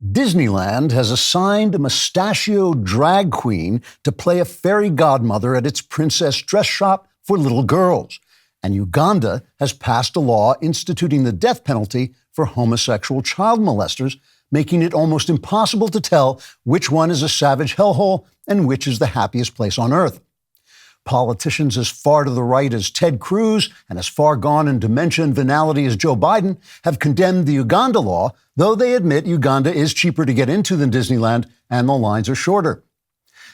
Disneyland has assigned a mustachioed drag queen to play a fairy godmother at its princess dress shop for little girls. And Uganda has passed a law instituting the death penalty for homosexual child molesters, making it almost impossible to tell which one is a savage hellhole and which is the happiest place on earth. Politicians as far to the right as Ted Cruz and as far gone in dementia and venality as Joe Biden have condemned the Uganda law, though they admit Uganda is cheaper to get into than Disneyland and the lines are shorter.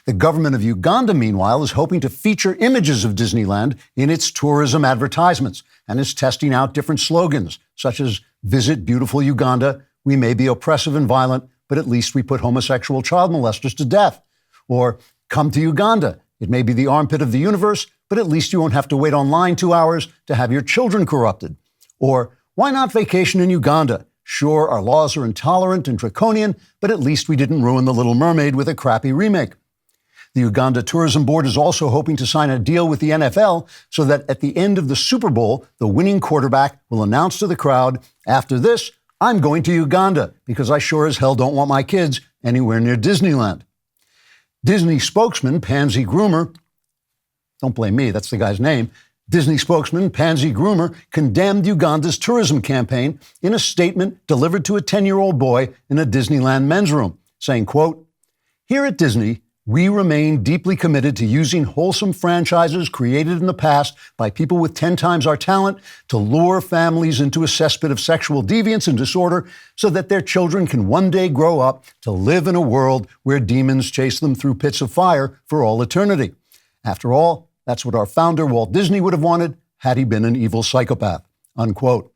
The government of Uganda, meanwhile, is hoping to feature images of Disneyland in its tourism advertisements and is testing out different slogans, such as "Visit beautiful Uganda, we may be oppressive and violent, but at least we put homosexual child molesters to death," or "Come to Uganda. It may be the armpit of the universe, but at least you won't have to wait online 2 hours to have your children corrupted." Or, "Why not vacation in Uganda? Sure, our laws are intolerant and draconian, but at least we didn't ruin The Little Mermaid with a crappy remake." The Uganda Tourism Board is also hoping to sign a deal with the NFL so that at the end of the Super Bowl, the winning quarterback will announce to the crowd, "After this, I'm going to Uganda because I sure as hell don't want my kids anywhere near Disneyland." Disney spokesman Pansy Groomer, don't blame me, that's the guy's name, Disney spokesman Pansy Groomer condemned Uganda's tourism campaign in a statement delivered to a 10-year-old boy in a Disneyland men's room, saying, quote, "Here at Disney, we remain deeply committed to using wholesome franchises created in the past by people with 10 times our talent to lure families into a cesspit of sexual deviance and disorder so that their children can one day grow up to live in a world where demons chase them through pits of fire for all eternity. After all, that's what our founder Walt Disney would have wanted had he been an evil psychopath," unquote.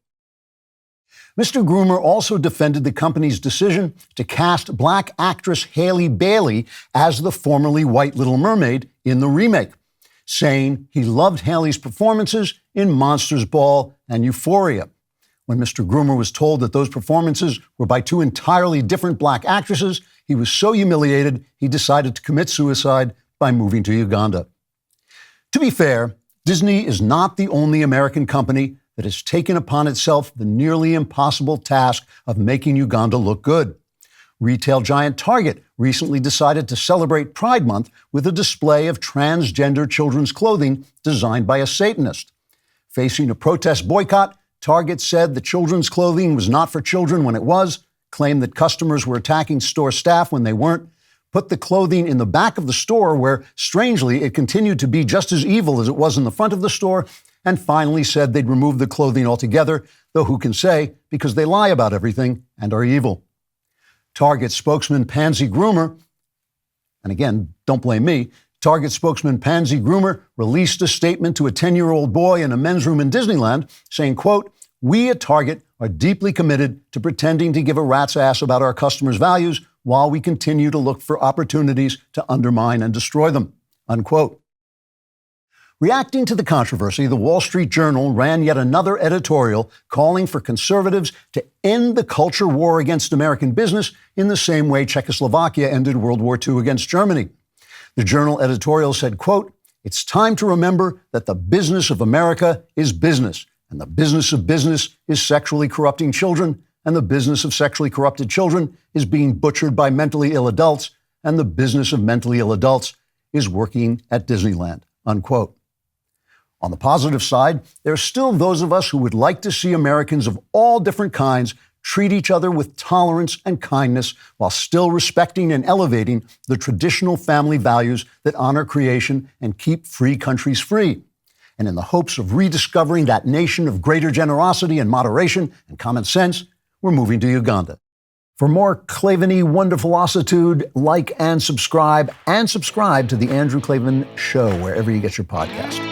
Mr. Groomer also defended the company's decision to cast black actress Halle Bailey as the formerly white Little Mermaid in the remake, saying he loved Halle's performances in Monsters Ball and Euphoria. When Mr. Groomer was told that those performances were by two entirely different black actresses, he was so humiliated he decided to commit suicide by moving to Uganda. To be fair, Disney is not the only American company that has taken upon itself the nearly impossible task of making Uganda look good. Retail giant Target recently decided to celebrate Pride Month with a display of transgender children's clothing designed by a Satanist. Facing a protest boycott, Target said the children's clothing was not for children when it was, claimed that customers were attacking store staff when they weren't, put the clothing in the back of the store where, strangely, it continued to be just as evil as it was in the front of the store, and finally said they'd remove the clothing altogether, though who can say, because they lie about everything and are evil. Target spokesman Pansy Groomer, and again, don't blame me, Target spokesman Pansy Groomer released a statement to a 10-year-old boy in a men's room in Disneyland saying, quote, "We at Target are deeply committed to pretending to give a rat's ass about our customers' values while we continue to look for opportunities to undermine and destroy them," unquote. Reacting to the controversy, the Wall Street Journal ran yet another editorial calling for conservatives to end the culture war against American business in the same way Czechoslovakia ended World War II against Germany. The Journal editorial said, quote, "It's time to remember that the business of America is business, and the business of business is sexually corrupting children, and the business of sexually corrupted children is being butchered by mentally ill adults, and the business of mentally ill adults is working at Disneyland," unquote. On the positive side, there are still those of us who would like to see Americans of all different kinds treat each other with tolerance and kindness while still respecting and elevating the traditional family values that honor creation and keep free countries free. And in the hopes of rediscovering that nation of greater generosity and moderation and common sense, we're moving to Uganda. For more Klavan-y wonderfulositude, like and subscribe to The Andrew Klavan Show wherever you get your podcast.